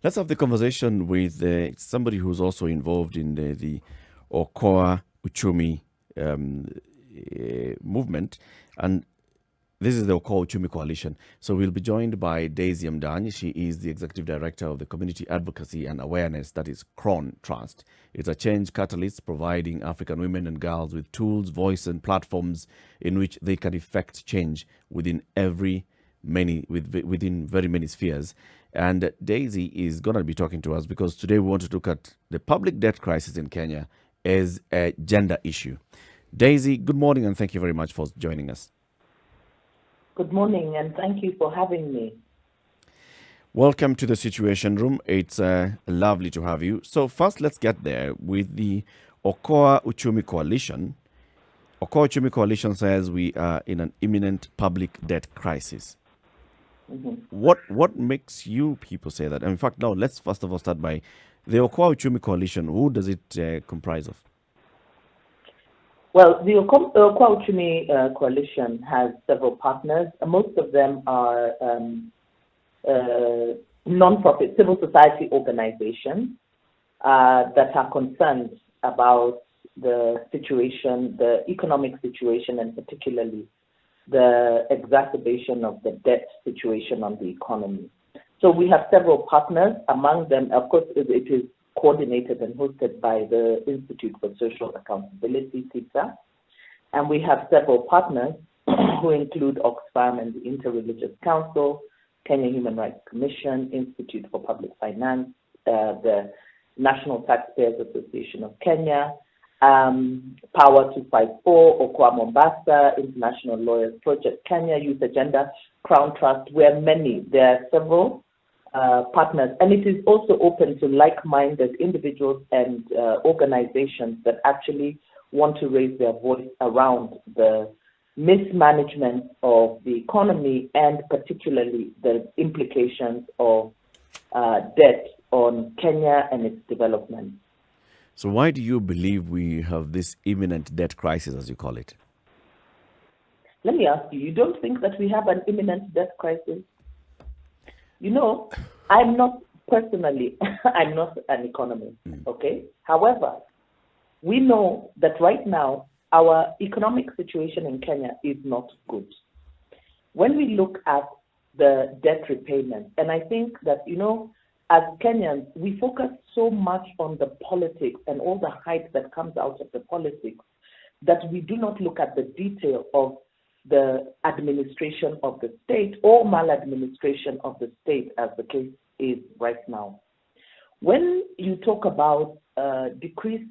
Let's have the conversation with somebody who's also involved in the Okoa Uchumi movement. And this is the Okoa Uchumi Coalition. So we'll be joined by Daisy Amdany. She is the Executive Director of the Community Advocacy and Awareness, that is CRAWN Trust. It's a change catalyst providing African women and girls with tools, voice, and platforms in which they can effect change within within very many spheres. And Daisy is going to be talking to us because today we want to look at the public debt crisis in Kenya as a gender issue. Daisy, good morning and thank you very much for joining us. Good morning and thank you for having me. Welcome to the Situation Room. It's lovely to have you. So first, let's get there with the Okoa Uchumi Coalition. Okoa Uchumi Coalition says we are in an imminent public debt crisis. Mm-hmm. What makes you people say that? And in fact, now let's first of all start by the Okoa Uchumi Coalition. Who does it comprise of? Well, the Okoa Uchumi Coalition has several partners. Most of them are non-profit civil society organizations that are concerned about the situation, the economic situation, and particularly the exacerbation of the debt situation on the economy. So we have several partners. Among them, of course, it is coordinated and hosted by the Institute for Social Accountability, TISA. And we have several partners who include Oxfam and the Interreligious Council, Kenya Human Rights Commission, Institute for Public Finance, the National Taxpayers Association of Kenya, Power 254, Okoa Mombasa, International Lawyers Project Kenya, Youth Agenda, CRAWN Trust. There are several partners, and it is also open to like-minded individuals and organizations that actually want to raise their voice around the mismanagement of the economy and particularly the implications of debt on Kenya and its development. So why do you believe we have this imminent debt crisis, as you call it? Let me ask you don't think that we have an imminent debt crisis? You know, I'm not an economist, okay? However, we know that right now our economic situation in Kenya is not good. When we look at the debt repayment, and I think that, as Kenyans, we focus so much on the politics and all the hype that comes out of the politics that we do not look at the detail of the administration of the state or maladministration of the state, as the case is right now. When you talk about decreased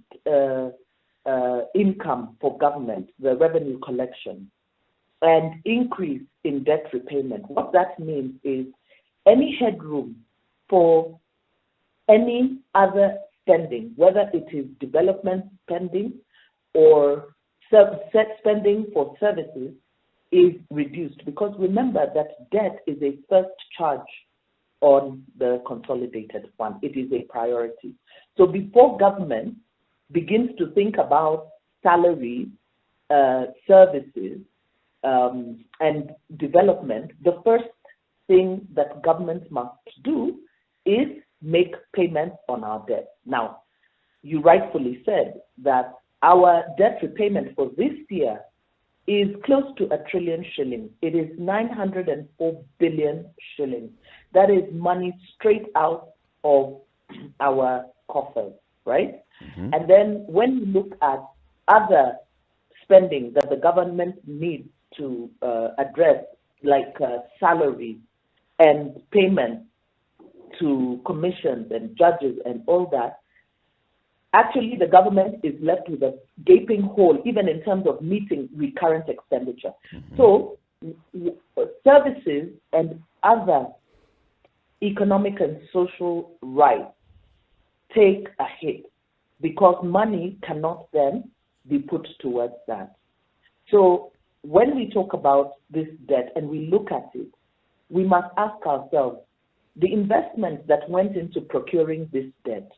income for government, the revenue collection, and increase in debt repayment, what that means is any headroom for any other spending, whether it is development spending or set spending for services, is reduced. Because remember that debt is a first charge on the consolidated fund. It is a priority. So before government begins to think about salaries, services, and development, the first thing that government must do is make payments on our debt. Now, you rightfully said that our debt repayment for this year is close to 1 trillion shillings. It is 904 billion shillings. That is money straight out of our coffers, right? Mm-hmm. And then when you look at other spending that the government needs to address, like salaries and payments to commissions and judges and all that, actually the government is left with a gaping hole, even in terms of meeting recurrent expenditure. Mm-hmm. So services and other economic and social rights take a hit because money cannot then be put towards that. So when we talk about this debt and we look at it, we must ask ourselves, the investment that went into procuring this debt,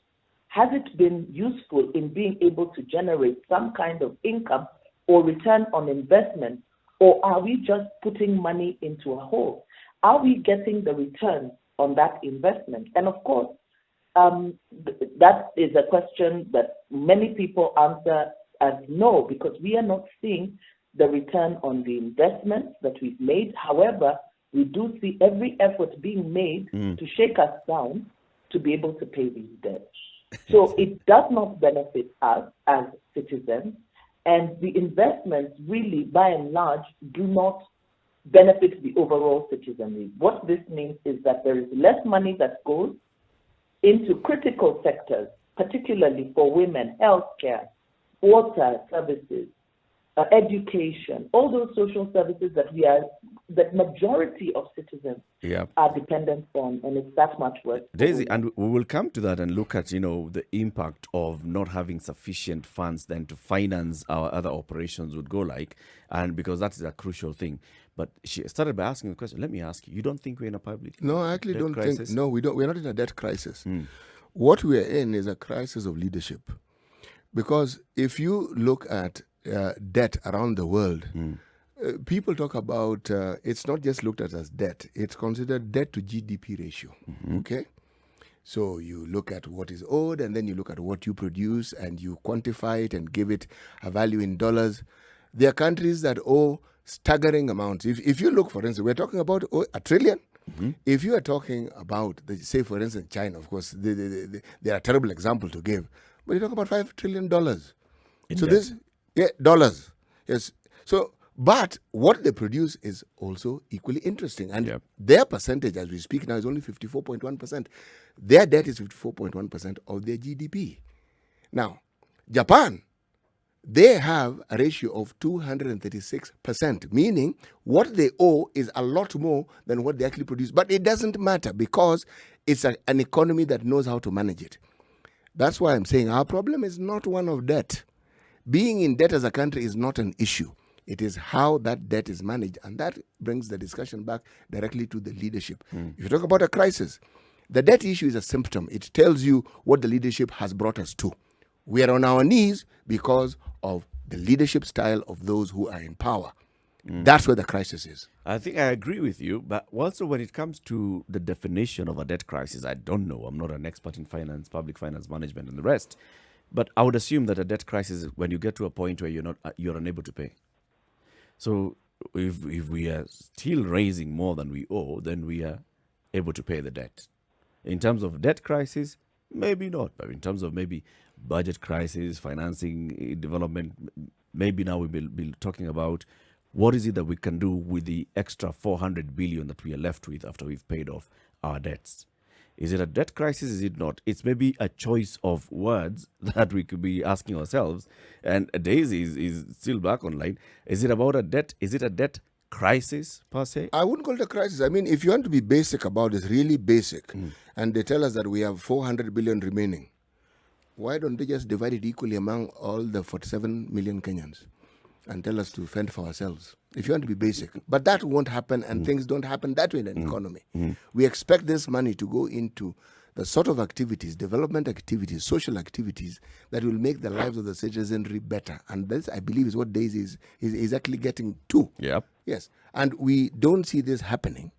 has it been useful in being able to generate some kind of income or return on investment, or are we just putting money into a hole? Are we getting the return on that investment? And of course, that is a question that many people answer as no, because we are not seeing the return on the investments that we've made. However, we do see every effort being made to shake us down to be able to pay these debts. So it does not benefit us as citizens, and the investments really, by and large, do not benefit the overall citizenry. What this means is that there is less money that goes into critical sectors, particularly for women, healthcare, water services, education, all those social services that majority of citizens are dependent on, and it's that much worse. Daisy, and we will come to that and look at, the impact of not having sufficient funds then to finance our other operations would go like, and because that is a crucial thing. But she started by asking the question, let me ask you don't think we're in a public No, I actually don't crisis? think, no, we don't. We're not in a debt crisis. What we're in is a crisis of leadership. Because if you look at debt around the world, people talk about, it's not just looked at as debt, it's considered debt to GDP ratio, okay? So you look at what is owed, and then you look at what you produce, and you quantify it and give it a value in dollars. There are countries that owe staggering amounts. If you look, for instance, we're talking about $1 trillion. If you are talking about, say, for instance, China, of course, they are a terrible example to give, but you talk about $5 trillion. So this, dollars, yes. So, but what they produce is also equally interesting, and their percentage, as we speak now, is only 54.1%. Their debt is 54.1% of their GDP. Now, Japan, they have a ratio of 236%, meaning what they owe is a lot more than what they actually produce. But it doesn't matter because it's an economy that knows how to manage it. That's why I'm saying our problem is not one of debt. Being in debt as a country is not an issue. It is how that debt is managed, and that brings the discussion back directly to the leadership. If you talk about a crisis, the debt issue is a symptom. It tells you what the leadership has brought us to. We are on our knees because of the leadership style of those who are in power. That's where the crisis is. I think I agree with you, but also when it comes to the definition of a debt crisis, I don't know. I'm not an expert in finance, public finance management, and the rest. But I would assume that a debt crisis is when you get to a point where you're unable to pay. So if we are still raising more than we owe, then we are able to pay the debt. In terms of debt crisis, maybe not. But in terms of maybe budget crisis, financing, development, maybe now we'll be talking about what is it that we can do with the extra 400 billion that we are left with after we've paid off our debts. Is it a debt crisis? Is it not? It's maybe a choice of words that we could be asking ourselves. And Daisy is still back online. Is it about a debt? Is it a debt crisis per se? I wouldn't call it a crisis. I mean, if you want to be basic about this, really basic, and they tell us that we have 400 billion remaining, why don't they just divide it equally among all the 47 million Kenyans and tell us to fend for ourselves? If you want to be basic. But that won't happen, and things don't happen that way in an economy. We expect this money to go into the sort of activities, development activities, social activities that will make the lives of the citizenry better. And this, I believe, is what Daisy is actually getting to. Yep. Yes. And we don't see this happening.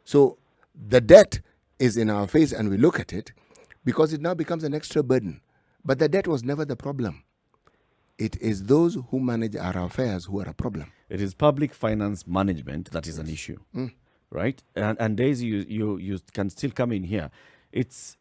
So the debt is in our face, and we look at it because it now becomes an extra burden. But the debt was never the problem. It is those who manage our affairs who are a problem. It is public finance management that is an issue, right? And Daisy, you can still come in here. It's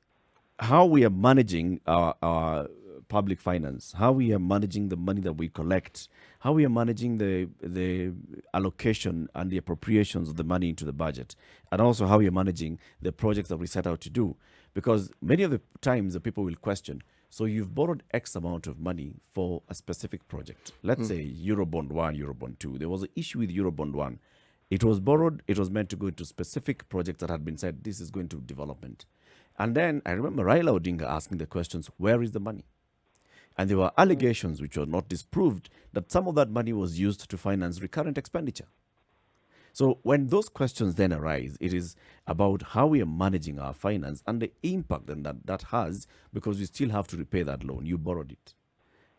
how we are managing our public finance, how we are managing the money that we collect, how we are managing the allocation and the appropriations of the money into the budget, and also how we are managing the projects that we set out to do. Because many of the times the people will question, so you've borrowed X amount of money for a specific project. Let's say Eurobond 1, Eurobond 2. There was an issue with Eurobond 1. It was borrowed. It was meant to go into specific projects that had been said, this is going to development. And then I remember Raila Odinga asking the questions, where is the money? And there were allegations which were not disproved that some of that money was used to finance recurrent expenditure. So when those questions then arise, it is about how we are managing our finance and the impact that has, because you still have to repay that loan. You borrowed it.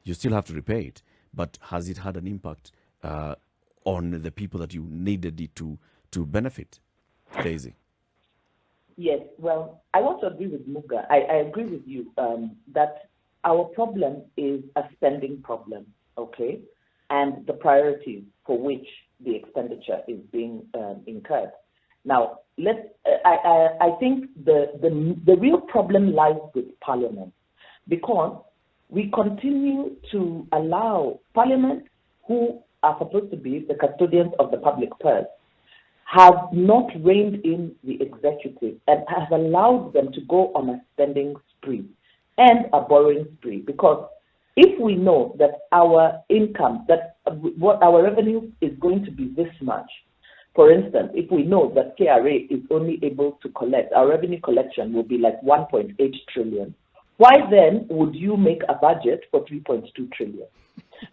You still have to repay it. But has it had an impact on the people that you needed it to benefit? Daisy. Yes, well, I want to agree with Muga. I agree with you that our problem is a spending problem, okay, and the priorities for which the expenditure is being incurred. Now, I think the real problem lies with Parliament, because we continue to allow Parliament, who are supposed to be the custodians of the public purse, have not reined in the executive and have allowed them to go on a spending spree and a borrowing spree. Because if we know that our income, that what our revenue is going to be this much, for instance, if we know that KRA is only able to collect, our revenue collection will be like 1.8 trillion, why then would you make a budget for 3.2 trillion?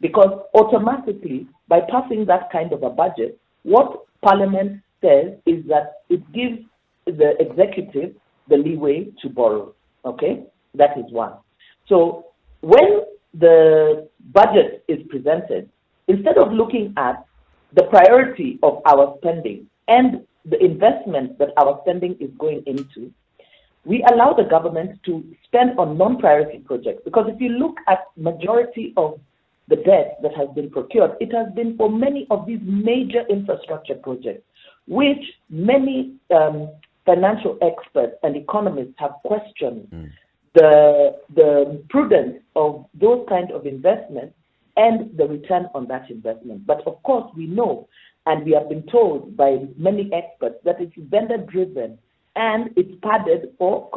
Because automatically, by passing that kind of a budget, what Parliament says is that it gives the executive the leeway to borrow. Okay? That is one. So when the budget is presented, instead of looking at the priority of our spending and the investment that our spending is going into, we allow the government to spend on non-priority projects. Because if you look at majority of the debt that has been procured, it has been for many of these major infrastructure projects, which many financial experts and economists have questioned the prudence of those kind of investments and the return on that investment. But of course, we know, and we have been told by many experts, that it's vendor-driven and it's padded for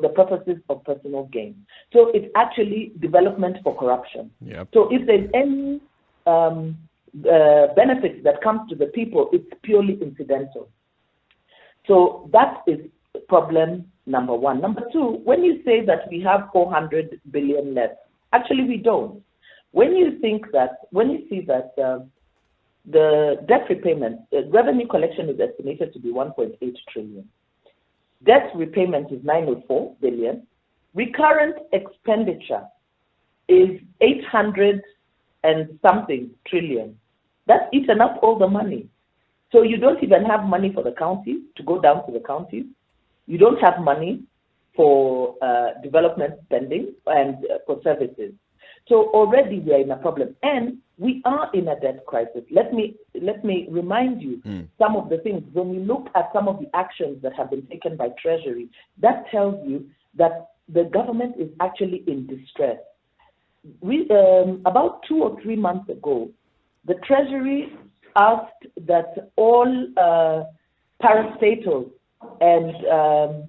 the purposes of personal gain. So it's actually development for corruption. Yep. So if there's any benefit that comes to the people, it's purely incidental. So that is problem number one. Number two, when you say that we have 400 billion less, actually we don't. When you see that the debt repayment, revenue collection is estimated to be 1.8 trillion. Debt repayment is 904 billion. Recurrent expenditure is 800 and something trillion. That's eaten up all the money. So you don't even have money for the counties to go down to the counties. You don't have money for development spending and for services. So already we are in a problem, and we are in a debt crisis. Let me remind you some of the things. When you look at some of the actions that have been taken by Treasury, that tells you that the government is actually in distress. About 2 or 3 months ago, the Treasury asked that all parastatals and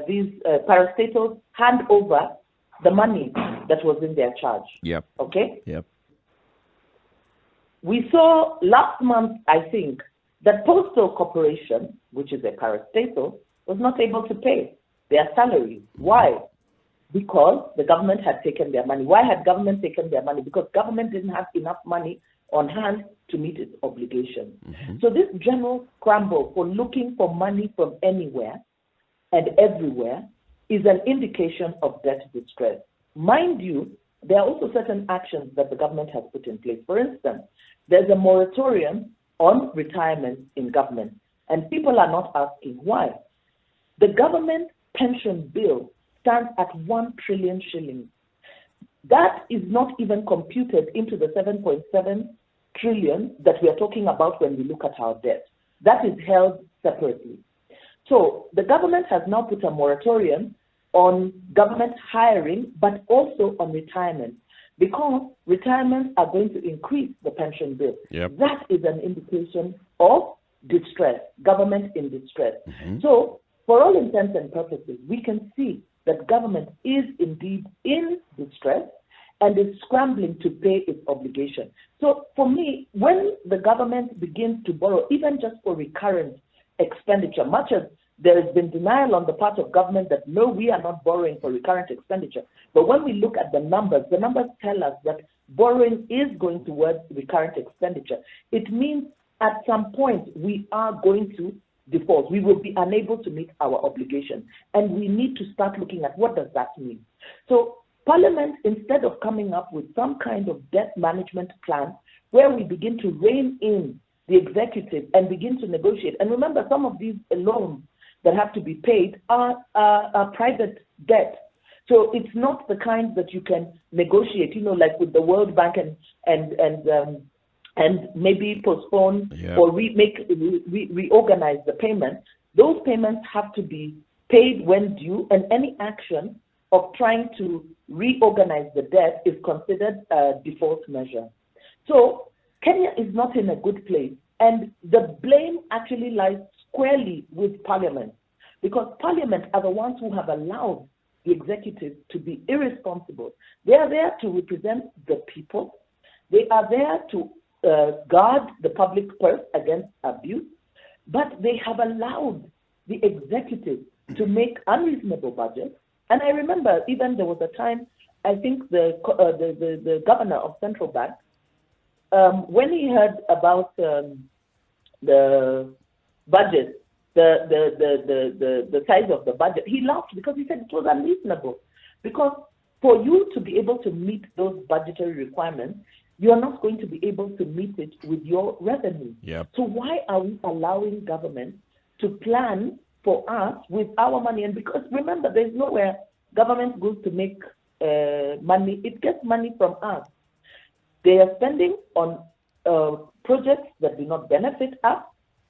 these parastatals hand over the money that was in their charge. Yep. Okay? Yep. We saw last month, I think, that Postal Corporation, which is a parastatal, was not able to pay their salaries. Why? Because the government had taken their money. Why had government taken their money? Because government didn't have enough money on hand to meet its obligations. So this general scramble for looking for money from anywhere and everywhere is an indication of debt distress. Mind you, there are also certain actions that the government has put in place. For instance, there's a moratorium on retirement in government, and people are not asking why. The government pension bill stands at 1 trillion shillings. That is not even computed into the 7.7 trillion that we are talking about when we look at our debt. That is held separately. So the government has now put a moratorium on government hiring, but also on retirement, because retirements are going to increase the pension bill. Yep. That is an indication of distress, government in distress. So for all intents and purposes, we can see that government is indeed in distress and is scrambling to pay its obligation. So for me, when the government begins to borrow, even just for recurrent expenditure, much as there has been denial on the part of government that no, we are not borrowing for recurrent expenditure. But when we look at the numbers tell us that borrowing is going towards recurrent expenditure. It means at some point we are going to default. We will be unable to meet our obligation. And we need to start looking at what does that mean. So Parliament, instead of coming up with some kind of debt management plan where we begin to rein in the executive and begin to negotiate. And remember, some of these loans that have to be paid are private debt. So it's not the kind that you can negotiate, like with the World Bank and maybe postpone or reorganize the payment. Those payments have to be paid when due, and any action of trying to reorganize the debt is considered a default measure. So Kenya is not in a good place, and the blame actually lies squarely with Parliament, because Parliament are the ones who have allowed the executive to be irresponsible. They are there to represent the people. They are there to guard the public purse against abuse, but they have allowed the executive to make unreasonable budgets. And I remember even there was a time, I think the governor of Central Bank, when he heard about the budget, the size of the budget, he laughed because he said it was unreasonable. Because for you to be able to meet those budgetary requirements, you are not going to be able to meet it with your revenue. Yep. So why are we allowing government to plan for us with our money? And because remember, there's nowhere government goes to make money. It gets money from us. They are spending on projects that do not benefit us,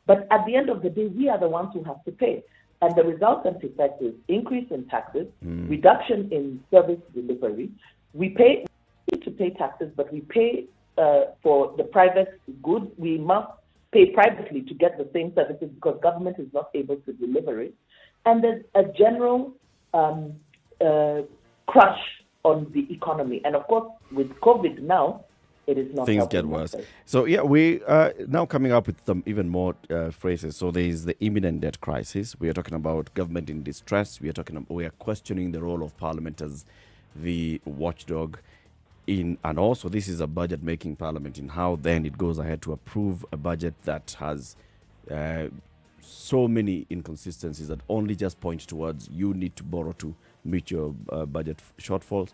but at the end of the day, we are the ones who have to pay. And the resultant effect is increase in taxes, reduction in service delivery. We need to pay taxes, but we pay for the private goods. We must pay privately to get the same services because government is not able to deliver it. And there's a general crush on the economy. And of course, with COVID now, it is not things get worse. So we are now coming up with some even more phrases. So there is the imminent debt crisis. We are talking about government in distress. We are questioning the role of Parliament as the watchdog and also this is a budget making Parliament in how then it goes ahead to approve a budget that has so many inconsistencies that only just point towards you need to borrow to meet your budget shortfalls.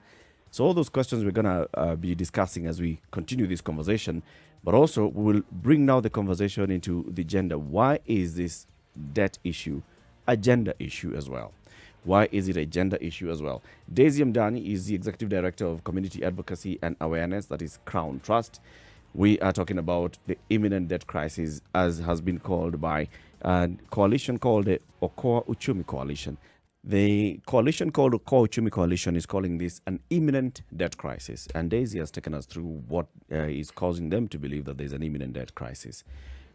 So all those questions we're going to be discussing as we continue this conversation, but also we will bring now the conversation into the gender. Why is this debt issue a gender issue as well? Why is it a gender issue as well? Daisy Amdany is the Executive Director of Community Advocacy and Awareness, that is CRAWN Trust. We are talking about the imminent debt crisis, as has been called by a coalition called the Okoa Uchumi Coalition. The coalition called Okoa Uchumi Coalition is calling this an imminent debt crisis. And Daisy has taken us through what is causing them to believe that there's an imminent debt crisis.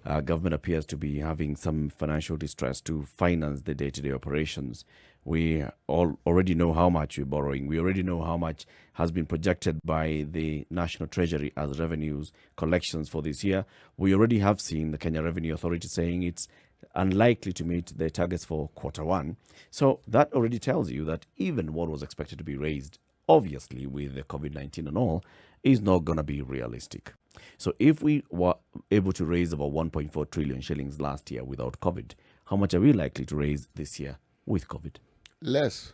Government appears to be having some financial distress to finance the day-to-day operations. We already know how much we're borrowing. We already know how much has been projected by the National Treasury as revenues collections for this year. We already have seen the Kenya Revenue Authority saying it's unlikely to meet their targets for Q1. So that already tells you that even what was expected to be raised, obviously with the COVID-19 and all, is not going to be realistic. So if we were able to raise about 1.4 trillion shillings last year without COVID, how much are we likely to raise this year with COVID? Less.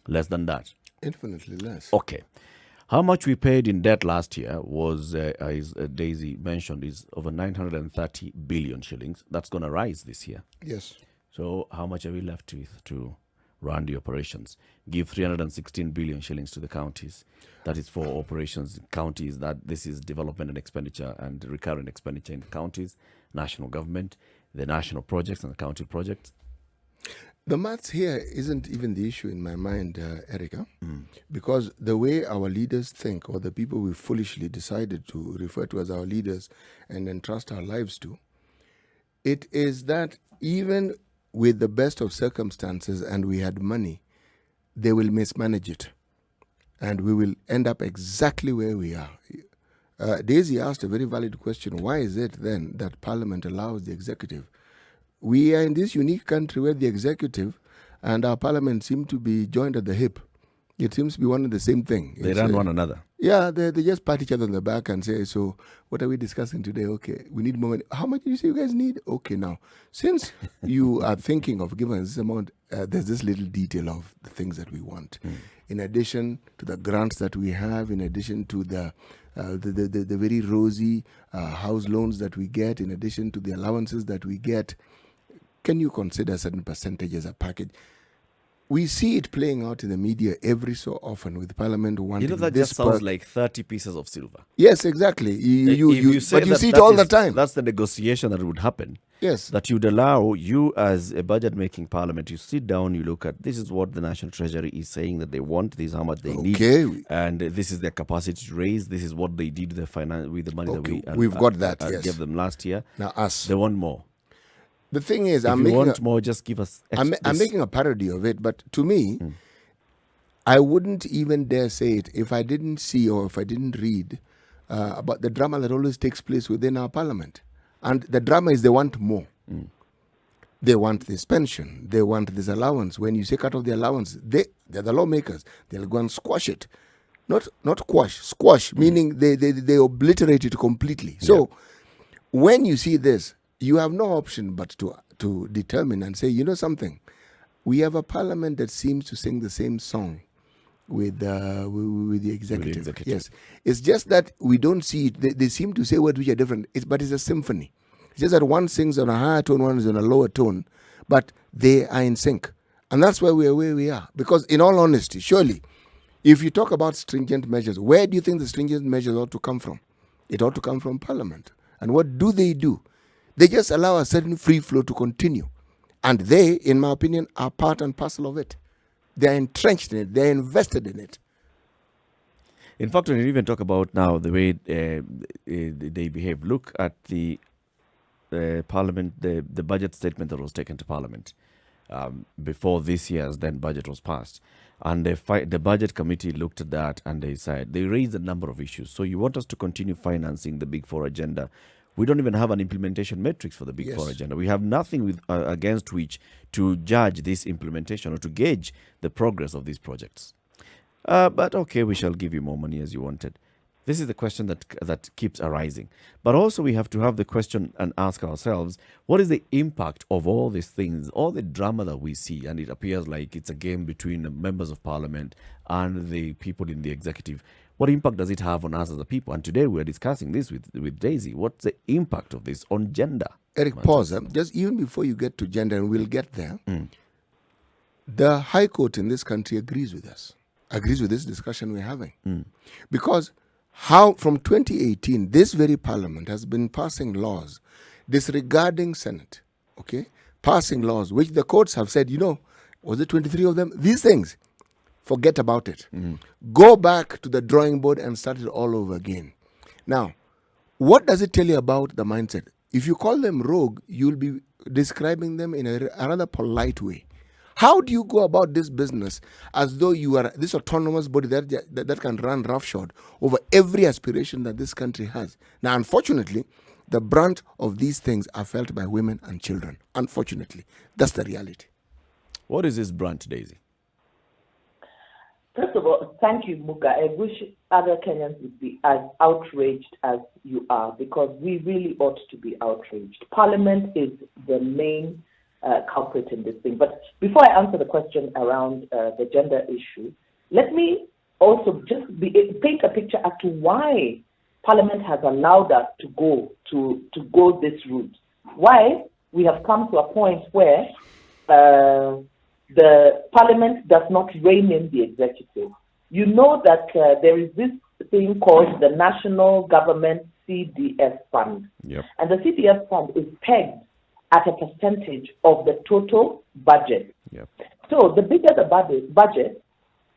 Less than that? Infinitely less. Okay. How much we paid in debt last year was, as Daisy mentioned, is over 930 billion shillings. That's going to rise this year. Yes. So how much are we left with to run the operations? Give 316 billion shillings to the counties. That is for operations in counties. That this is development and expenditure and recurrent expenditure in the counties, national government, the national projects and the county projects. The maths here isn't even the issue in my mind, Erica, because the way our leaders think, or the people we foolishly decided to refer to as our leaders and entrust our lives to, it is that even with the best of circumstances and we had money, they will mismanage it. And we will end up exactly where we are. Daisy asked a very valid question. Why is it then that Parliament allows the executive? We are in this unique country where the executive and our Parliament seem to be joined at the hip. It seems to be one and the same thing. They run one another. Yeah, they just pat each other on the back and say, so what are we discussing today? Okay, we need more money. How much did you say you guys need? Okay, now, since you are thinking of giving us this amount, there's this little detail of the things that we want. In addition to the grants that we have, in addition to the very rosy house loans that we get, in addition to the allowances that we get, can you consider a certain percentage as a package? We see it playing out in the media every so often with Parliament wanting that this just sounds like 30 pieces of silver. Yes, exactly. But you see it all the time. That's the negotiation that would happen. Yes. That you'd allow you as a budget-making parliament, you sit down, you look at, this is what the National Treasury is saying that they want, this is how much they need, and this is their capacity to raise, this is what they did with the money that we've got that, yes. gave them last year. Now they want more. The thing is, if you want more, just give us I'm making a parody of it, but to me, I wouldn't even dare say it if I didn't see or if I didn't read about the drama that always takes place within our parliament. And the drama is they want more. They want this pension. They want this allowance. When you say cut off the allowance, they're the lawmakers. They'll go and squash it. Not quash, squash, meaning they obliterate it completely. So when you see this, you have no option but to determine and say, you know something, we have a parliament that seems to sing the same song with the executive. Yes, it's just that we don't see it. They seem to say words which are different. But it's a symphony. It's just that one sings on a higher tone, one is on a lower tone, but they are in sync, and that's why we are where we are. Because in all honesty, surely, if you talk about stringent measures, where do you think the stringent measures ought to come from? It ought to come from Parliament. And what do? They just allow a certain free flow to continue, and they, in my opinion, are part and parcel of it. They're entrenched in it. They're invested in it. In fact, when you even talk about now the way they behave, look at the Parliament, the budget statement that was taken to Parliament before this year's then budget was passed. And the budget committee looked at that and they said, they raised a number of issues. So you want us to continue financing the Big Four agenda. We don't even have an implementation matrix for the Big Four agenda. We have nothing against which to judge this implementation or to gauge the progress of these projects. But okay, we shall give you more money as you wanted. This is the question that keeps arising. But also we have to have the question and ask ourselves, what is the impact of all these things, all the drama that we see? And it appears like it's a game between the members of parliament and the people in the executive. What impact does it have on us as a people? And today we're discussing this with Daisy. What's the impact of this on gender? Eric, pause. Just even before you get to gender, and we'll get there, the High Court in this country agrees with us, agrees with this discussion we're having. Because from 2018, this very parliament has been passing laws disregarding Senate, passing laws which the courts have said, was it 23 of them? These things, forget about it. Go back to the drawing board and start it all over again. Now, what does it tell you about the mindset? If you call them rogue, you'll be describing them in a rather polite way. How do you go about this business as though you are this autonomous body that can run roughshod over every aspiration that this country has? Now, unfortunately, the brunt of these things are felt by women and children. Unfortunately, that's the reality. What is this brunt, Daisy? First of all, thank you, Muka. I wish other Kenyans would be as outraged as you are, because we really ought to be outraged. Parliament is the main culprit in this thing. But before I answer the question around the gender issue, let me also just paint a picture as to why Parliament has allowed us to go this route. Why we have come to a point where the Parliament does not rein in the executive. You know that there is this thing called the National Government CDF Fund. And the CDF Fund is pegged at a percentage of the total budget. So the bigger the budget,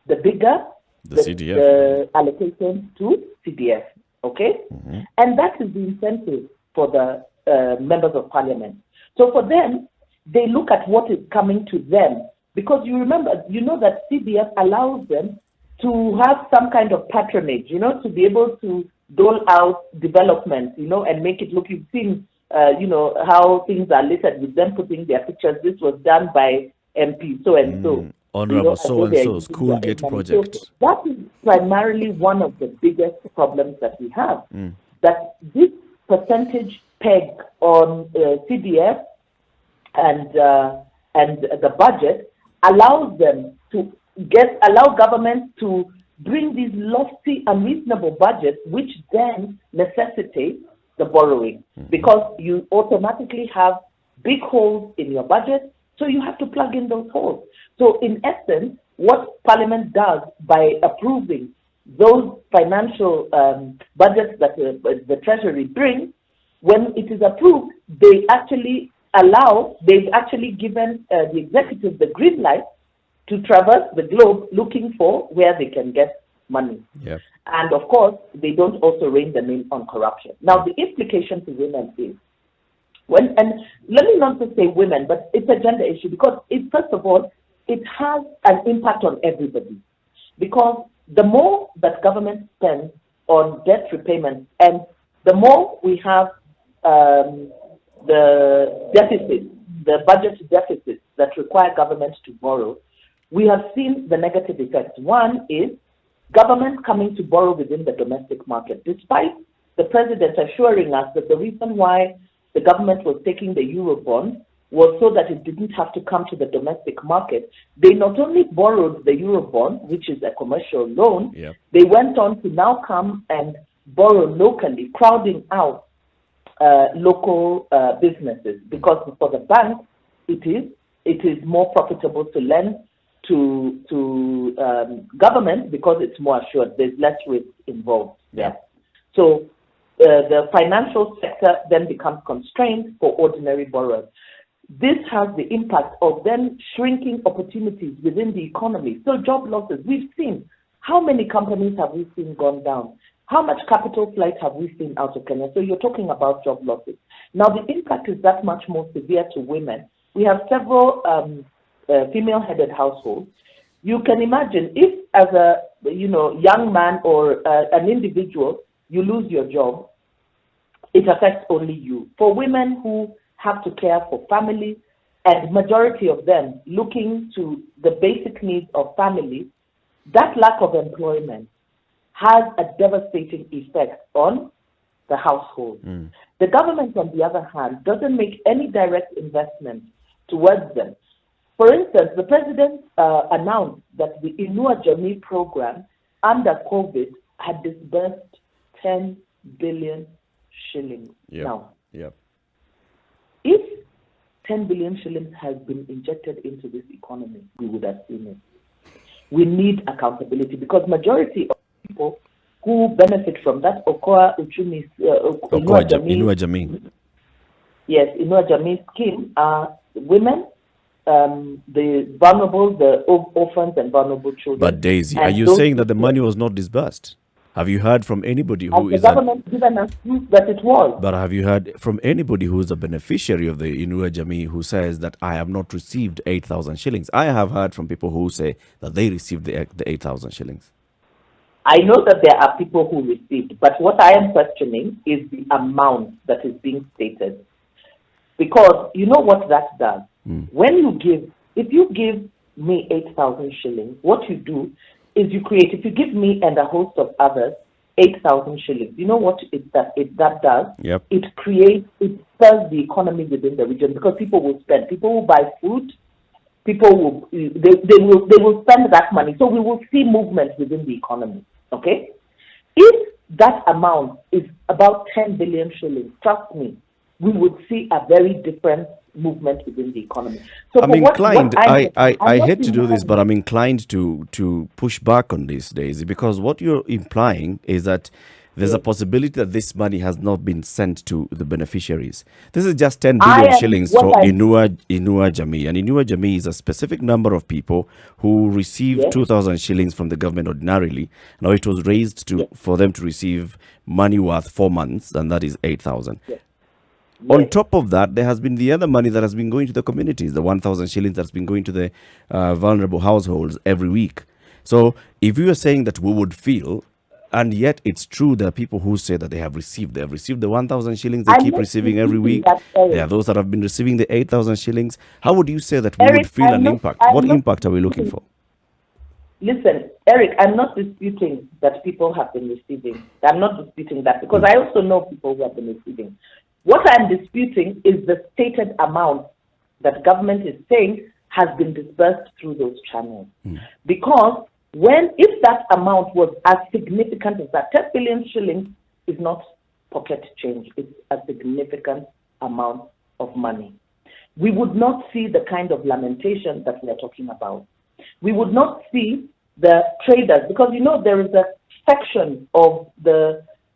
the bigger the allocation to CDF. And that is the incentive for the members of parliament. So for them, they look at what is coming to them, because you know that CDF allows them to have some kind of patronage, to be able to dole out development, and make it look, you've seen how things are listed with them putting their pictures. This was done by MP so and so. Honorable so and so school gate project. So that is primarily one of the biggest problems that we have. That this percentage peg on CDF and the budget allows them to allow government to bring these lofty, unreasonable budgets, which then necessitate the borrowing, because you automatically have big holes in your budget, so you have to plug in those holes. So in essence, what Parliament does by approving those financial budgets that the Treasury brings, when it is approved, they've actually given the executive the green light to traverse the globe looking for where they can get money. Yep. And of course, they don't also rein them in on corruption. Now, the implication to women is, and let me not just say women, but it's a gender issue, because first of all, it has an impact on everybody. Because the more that government spends on debt repayment, and the more we have the deficits, the budget deficits that require government to borrow, we have seen the negative effects. One is government coming to borrow within the domestic market, despite the president assuring us that the reason why the government was taking the Eurobond was so that it didn't have to come to the domestic market. They not only borrowed the Eurobond, which is a commercial loan, Yep. they went on to now come and borrow locally, crowding out local businesses, because for the bank, it is more profitable to lend to government because it's more assured. There's less risk involved there. So the financial sector then becomes constrained for ordinary borrowers. This has the impact of then shrinking opportunities within the economy. So job losses, we've seen. How many companies have we seen gone down? How much capital flight have we seen out of Kenya? So you're talking about job losses. Now the impact is that much more severe to women. We have several female-headed households. You can imagine if, as a young man or an individual, you lose your job, it affects only you. For women who have to care for family, and majority of them looking to the basic needs of family, that lack of employment has a devastating effect on the household. The government, on the other hand, doesn't make any direct investment towards them. For instance, the president announced that the Inua Jamii program under COVID had disbursed 10 billion shillings. Yep. Now, Yep. if 10 billion shillings has been injected into this economy, we would have seen it. We need accountability, because majority of people who benefit from that Okoa Uchumi, Inua Jamii. Yes, Inua Jamii scheme are women, the vulnerable, the orphans and vulnerable children. But Daisy, And are you those saying that the people- money was not disbursed? Have you heard from anybody Has who the is government given us proof that it was? But have you heard from anybody who is a beneficiary of the Inua Jamii who says that I have not received 8,000 shillings? I have heard from people who say that they received the 8,000 shillings. I know that there are people who received, but what I am questioning is the amount that is being stated. Because you know what that does? When you give, if you give me 8,000 shillings, what you do is you create, if you give me and a host of others 8,000 shillings, you know what that does? Yep. It spurs the economy within the region, because people will spend. People will buy food. People will they will spend that money. So we will see movement within the economy. Okay? If that amount is about 10 billion shillings, trust me, we would see a very different movement within the economy. So I'm inclined, I hate to do this, but I'm I'm inclined to push back on this, Daisy, because what you're implying is that there's a possibility that this money has not been sent to the beneficiaries. This is just 10 billion shillings for Inua Jamii. And Inua Jamii is a specific number of people who receive 2,000 shillings from the government ordinarily. Now it was raised for them to receive money worth 4 months, and that is 8,000. On top of that, there has been the other money that has been going to the communities, the 1,000 shillings that's been going to the vulnerable households every week. So if you are saying that we would feel, and yet it's true, there are people who say that they have received the 1,000 shillings they keep receiving every week. There are those that have been receiving the 8,000 shillings. How would you say that we would feel an impact? What impact are we looking for? Listen, Eric, I'm not disputing that people have been receiving. I'm not disputing that, because I also know people who have been receiving. What I'm disputing is the stated amount that government is saying has been disbursed through those channels. Because if that amount was as significant as that, 10 billion shillings is not pocket change. It's a significant amount of money. we would not see the kind of lamentation that we are talking about. We would not see the traders, because there is a section of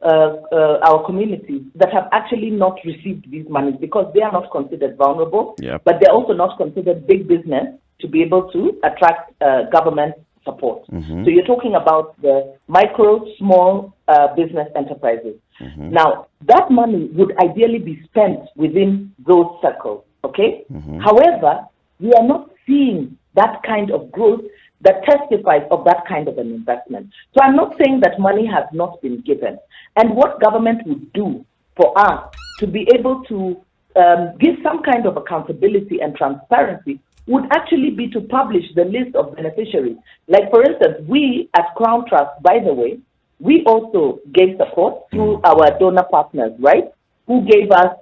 our communities that have actually not received these monies because they are not considered vulnerable, but they're also not considered big business to be able to attract government support. So you're talking about the micro, small business enterprises. Now, that money would ideally be spent within those circles, okay? However, we are not seeing that kind of growth that testifies of that kind of an investment. So I'm not saying that money has not been given. And what government would do for us to be able to give some kind of accountability and transparency would actually be to publish the list of beneficiaries. Like, for instance, we at CRAWN Trust, by the way, we also gave support through our donor partners, right? Who gave us,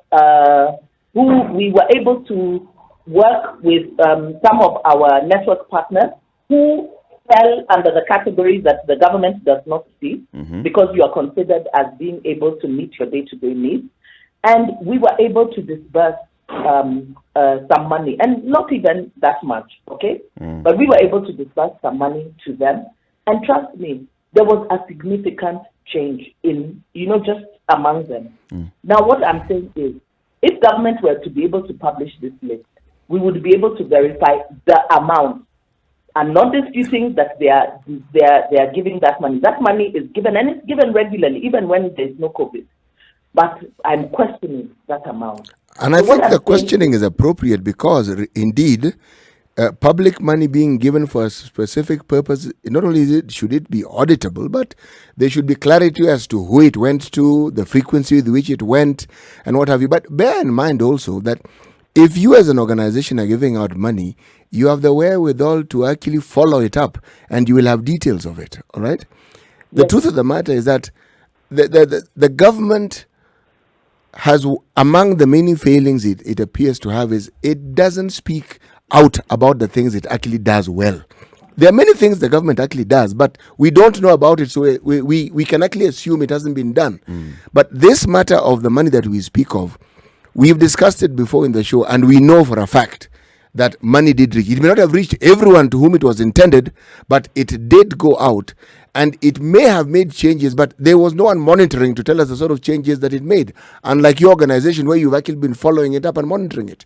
who we were able to work with some of our network partners who fell under the categories that the government does not see because you are considered as being able to meet your day-to-day needs. And we were able to disburse some money, and not even that much, okay? But we were able to disburse some money to them. And trust me, there was a significant change in, just among them. Now, what I'm saying is, if government were to be able to publish this list, we would be able to verify the amount. I'm not disputing that they are giving that money. That money is given, and it's given regularly, even when there's no COVID. But I'm questioning that amount. And I think the questioning is appropriate because, indeed, public money being given for a specific purpose, not only should it be auditable, but there should be clarity as to who it went to, the frequency with which it went, and what have you. But bear in mind also that if you as an organization are giving out money, you have the wherewithal to actually follow it up, and you will have details of it, all right? The truth of the matter is that the government has, among the many failings it appears to have, is it doesn't speak out about the things it actually does well. There are many things the government actually does, but we don't know about it, so we can actually assume it hasn't been done. But this matter of the money that we speak of, we've discussed it before in the show, and we know for a fact that money did reach. It may not have reached everyone to whom it was intended, but it did go out, and it may have made changes, but there was no one monitoring to tell us the sort of changes that it made, unlike your organization where you've actually been following it up and monitoring it.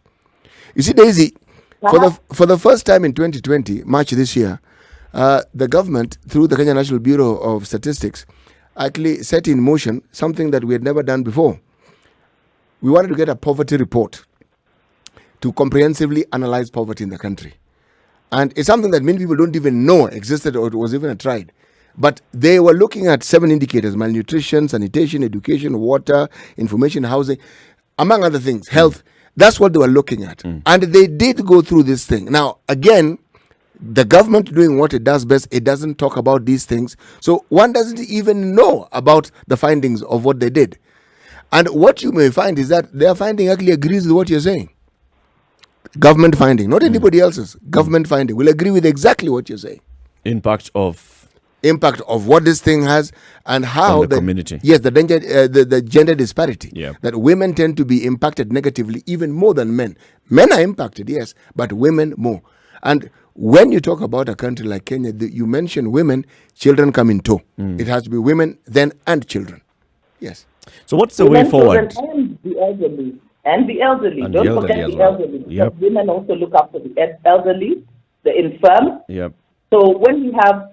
You see, Daisy, for the first time in 2020, March this year, the government, through the Kenya National Bureau of Statistics, actually set in motion something that we had never done before. We wanted to get a poverty report to comprehensively analyze poverty in the country. And it's something that many people don't even know existed or it was even tried. But they were looking at 7 indicators: malnutrition, sanitation, education, water, information, housing, among other things, health. That's what they were looking at. And they did go through this thing. Now, again, the government doing what it does best, it doesn't talk about these things. So one doesn't even know about the findings of what they did. And what you may find is that their finding actually agrees with what you're saying. Government finding, not anybody else's. Government finding will agree with exactly what you're saying. Impact of what this thing has and how the community. Yes, the gender disparity. Yeah. That women tend to be impacted negatively even more than men. Men are impacted, yes, but women more. And when you talk about a country like Kenya, you mention women, children come in tow. It has to be women then and children. Yes. So what's the way forward? And the elderly. And the elderly. And Don't the elderly forget as the well. elderly. Because Yep. women also look after the elderly, the infirm. Yep. So when you have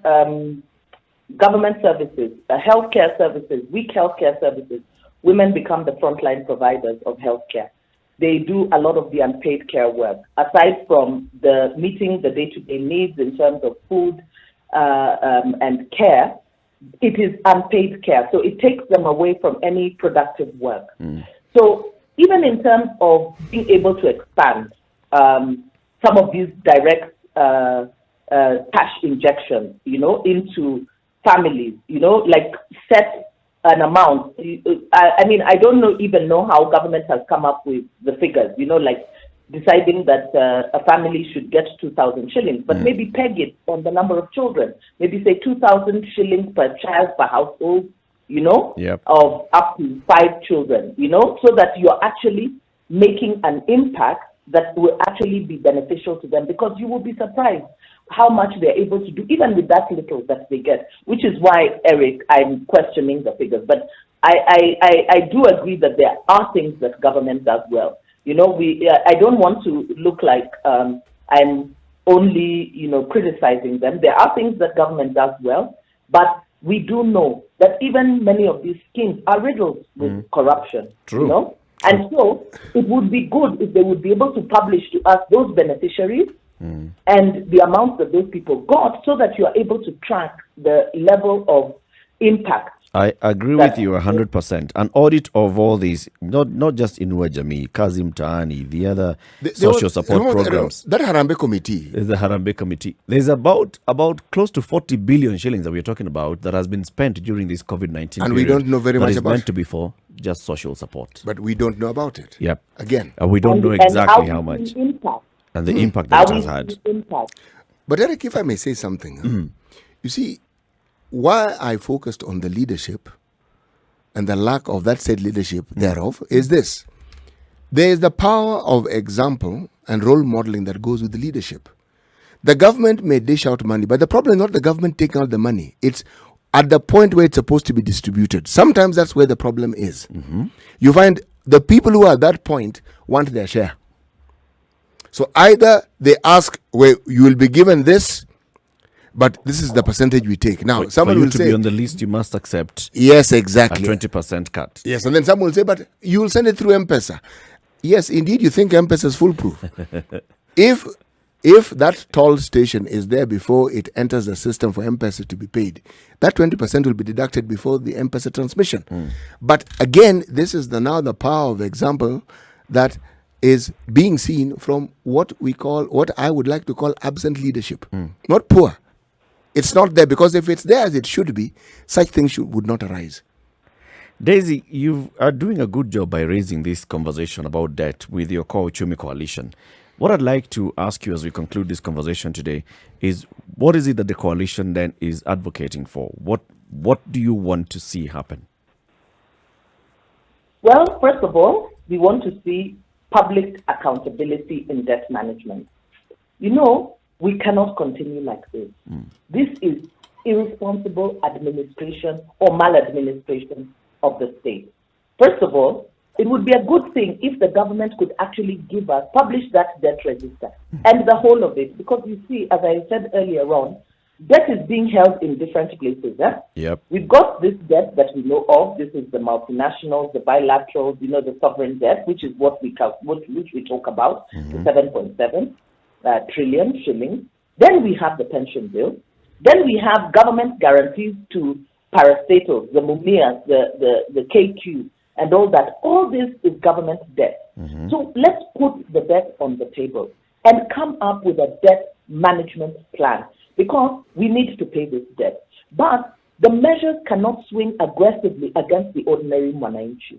government services, healthcare services, weak healthcare services, women become the frontline providers of healthcare. They do a lot of the unpaid care work. Aside from the meeting the day-to-day needs in terms of food and care, it is unpaid care. So it takes them away from any productive work. So even in terms of being able to expand some of these direct cash injections, into families, like set an amount. I mean, I don't even know how government has come up with the figures, like deciding that a family should get 2,000 shillings, but maybe peg it on the number of children. Maybe say 2,000 shillings per child per household, Yep. of up to 5 children, so that you're actually making an impact that will actually be beneficial to them, because you will be surprised how much they're able to do, even with that little that they get, which is why, Eric, I'm questioning the figures. But I do agree that there are things that government does well. I don't want to look like I'm only, criticizing them. There are things that government does well, but we do know that even many of these schemes are riddled with corruption. True. And so it would be good if they would be able to publish to us those beneficiaries and the amounts that those people got, so that you are able to track the level of impact. I agree with you 100%. An audit of all these, not just Inua Jamii, Kazi Mtaani, the other social support programs. That Harambee Committee. There's the Harambee Committee. There's about close to 40 billion shillings that we're talking about that has been spent during this COVID-19 And we don't know very much about it. That is meant to be for just social support. But we don't know about it. Yep. Again. We don't know exactly how much. Impact. And the impact that it has had. But Eric, if I may say something, you see, why I focused on the leadership and the lack of that said leadership thereof is this. There is the power of example and role modeling that goes with the leadership. The government may dish out money, but the problem is not the government taking out the money. It's at the point where it's supposed to be distributed. Sometimes that's where the problem is. You find the people who are at that point want their share. So either they ask, well, you will be given this, but this is the percentage we take. Now, someone will say, to be on the list, you must accept. Yes, exactly. A 20% cut. Yes, and then someone will say, but you will send it through M-Pesa. Yes, indeed, you think M-Pesa is foolproof. If that toll station is there before it enters the system for M-Pesa to be paid, that 20% will be deducted before the M-Pesa transmission. But again, this is now the power of example that is being seen from what I would like to call absent leadership, not poor. It's not there, because if it's there as it should be, such things would not arise. Daisy, you are doing a good job by raising this conversation about debt with your Okoa Uchumi coalition. What I'd like to ask you as we conclude this conversation today is, what is it that the coalition then is advocating for? What do you want to see happen? Well, first of all, we want to see public accountability in debt management. We cannot continue like this. This is irresponsible administration or maladministration of the state. First of all, it would be a good thing if the government could actually publish that debt register and the whole of it, because you see, as I said earlier on, debt is being held in different places. Yep. We've got this debt that we know of. This is the multinationals, the bilaterals, the sovereign debt, which is what we talk about, the 7.7 trillion shillings. Then we have the pension bill. Then we have government guarantees to parastatals, the MUMIAs, the KQ, and all that. All this is government debt. So let's put the debt on the table and come up with a debt management plan, because we need to pay this debt. But the measures cannot swing aggressively against the ordinary mwananchi.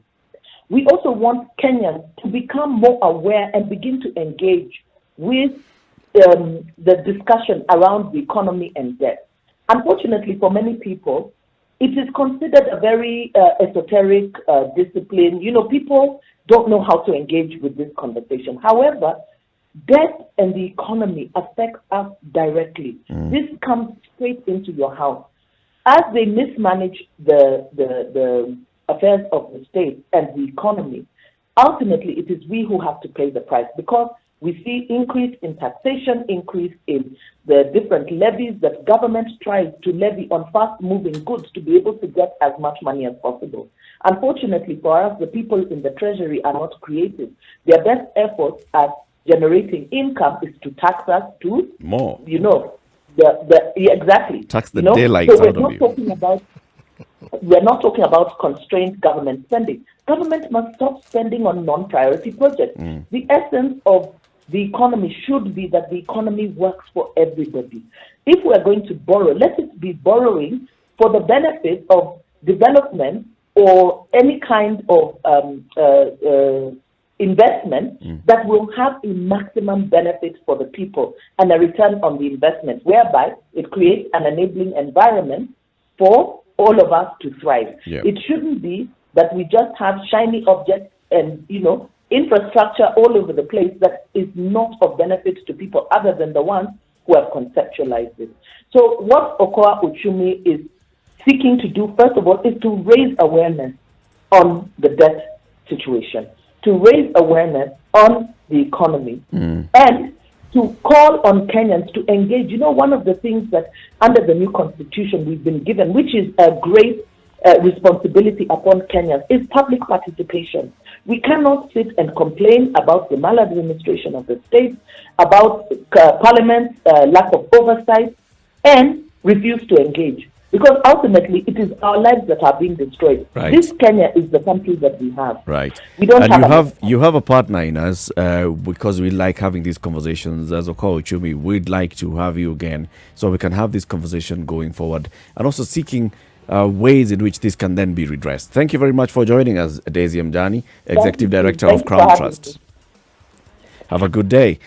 We also want Kenyans to become more aware and begin to engage with the discussion around the economy and debt. Unfortunately, for many people, it is considered a very esoteric discipline. People don't know how to engage with this conversation. However, debt and the economy affects us directly. This comes straight into your house. As they mismanage the affairs of the state and the economy, ultimately it is we who have to pay the price, because we see increase in taxation, increase in the different levies that government tries to levy on fast-moving goods to be able to get as much money as possible. Unfortunately for us, the people in the treasury are not creative. Their best efforts at generating income is to tax us to more. Exactly. Tax the daylight out of you. We're not talking about constrained government spending. Government must stop spending on non-priority projects. The essence of the economy should be that the economy works for everybody. If we're going to borrow, let it be borrowing for the benefit of development or any kind of investment that will have a maximum benefit for the people and a return on the investment, whereby it creates an enabling environment for all of us to thrive. Yeah. It shouldn't be that we just have shiny objects and, infrastructure all over the place that is not of benefit to people other than the ones who have conceptualized it. So what Okoa Uchumi is seeking to do, first of all, is to raise awareness on the debt situation, to raise awareness on the economy, and to call on Kenyans to engage. You know, one of the things that under the new constitution we've been given, which is a great responsibility upon Kenyans, is public participation. We cannot sit and complain about the maladministration of the state, about Parliament's lack of oversight, and refuse to engage. Because ultimately, it is our lives that are being destroyed. Right. This Kenya is the country that we have. Right. We don't And you have a partner in us because we like having these conversations. As Okoa Uchumi, we'd like to have you again so we can have this conversation going forward and also seeking ways in which this can then be redressed. Thank you very much for joining us, Daisy Amdany, Executive Director of CRAWN Trust. Have a good day.